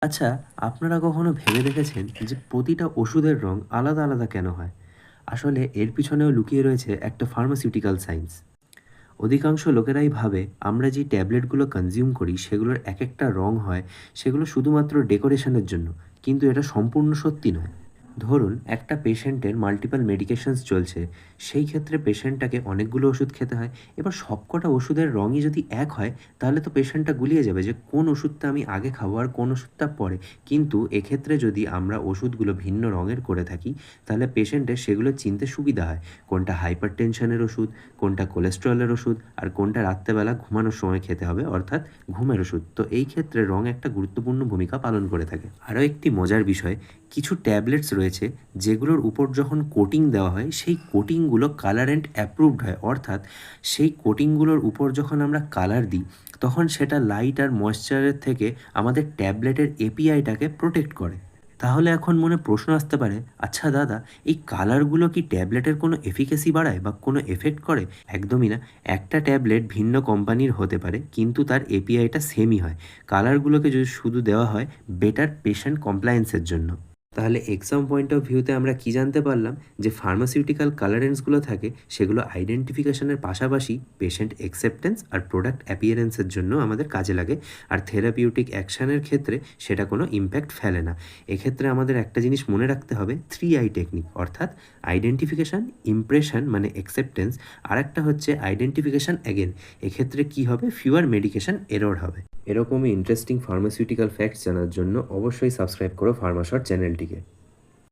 আচ্ছা, আপনারা কখনো ভেবে দেখেছেন যে প্রতিটা ওষুধের রং আলাদা, আলাদা কেন হয়? আসলে এর পিছনেও লুকিয়ে রয়েছে একটা ফার্মাসিউটিক্যাল সায়েন্স। অধিকাংশ লোকেরাই ভাবে আমরা যে ট্যাবলেটগুলো কনজিউম করি সেগুলোর একেকটা রং হয় সেগুলো শুধুমাত্র ডেকোরেশনের জন্য। কিন্তু এটা সম্পূর্ণ সত্যি নয়। ধরুন একটা পেশেন্টের মাল্টিপল মেডিকেশনস চলছে, সেই ক্ষেত্রে পেশেন্টটাকে অনেকগুলো ওষুধ খেতে হয়। এবার সবকটা ওষুধের রঙই যদি এক হয় তাহলে তো পেশেন্টটা গুলিয়ে যাবে যে কোন ওষুধটা আমি আগে খাবো আর কোন ওষুধটা পরে। কিন্তু এক্ষেত্রে যদি আমরা ওষুধগুলো ভিন্ন রঙের করে থাকি তাহলে পেশেন্টের সেগুলো চিনতে সুবিধা হয়। কোনটা হাইপার টেনশনের ওষুধ, কোনটা কোলেস্টেরলের ওষুধ আর কোনটা রাত্রেবেলা ঘুমানোর সময় খেতে হবে, অর্থাৎ ঘুমের ওষুধ। তো এই ক্ষেত্রে রং একটা গুরুত্বপূর্ণ ভূমিকা পালন করে থাকে। আরও একটি মজার বিষয়, কিছু ট্যাবলেটস রয়েছে যেগুলোর উপর যখন কোটিং দেওয়া হয় সেই কোটিংগুলো কালার অ্যান্ড অ্যাপ্রুভড হয়, অর্থাৎ সেই কোটিংগুলোর উপর যখন আমরা কালার দিই তখন সেটা লাইট আর ময়েশ্চারের থেকে আমাদের ট্যাবলেটের এপিআইটাকে প্রোটেক্ট করে। তাহলে এখন মনে প্রশ্ন আসতে পারে, আচ্ছা দাদা, এই কালারগুলো কি ট্যাবলেটের কোনো এফিকেসি বাড়ায় বা কোনো এফেক্ট করে? একদমই না। একটা ট্যাবলেট ভিন্ন কোম্পানির হতে পারে কিন্তু তার এপিআইটা সেমই হয়। কালারগুলোকে যদি শুধু দেওয়া হয় বেটার পেশেন্ট কমপ্লায়েন্সের জন্য। তাহলে এক্সাম পয়েন্ট অফ ভিউতে আমরা কি জানতে পারলাম? যে ফার্মাসিউটিক্যাল কালারেন্সগুলো থাকে সেগুলো আইডেন্টিফিকেশনের পাশাপাশি পেশেন্ট অ্যাকসেপ্টেন্স আর প্রোডাক্ট অ্যাপিয়ারেন্সের জন্য আমাদের কাজে লাগে। আর থেরাপিউটিক অ্যাকশনের ক্ষেত্রে সেটা কোনো ইমপ্যাক্ট ফেলে না। এক্ষেত্রে আমাদের একটা জিনিস মনে রাখতে হবে, 3 আই টেকনিক, অর্থাৎ আইডেন্টিফিকেশন, ইমপ্রেশন মানে অ্যাকসেপ্টেন্স, আর একটা হচ্ছে আইডেন্টিফিকেশন অ্যাগেন। এক্ষেত্রে কি হবে? ফিউয়ার মেডিকেশন এরর হবে। এরকমই ইন্টারেস্টিং ফার্মাসিউটিক্যাল ফ্যাক্টস জানার জন্য অবশ্যই সাবস্ক্রাইব করো ফার্মাশট চ্যানেলটিকে।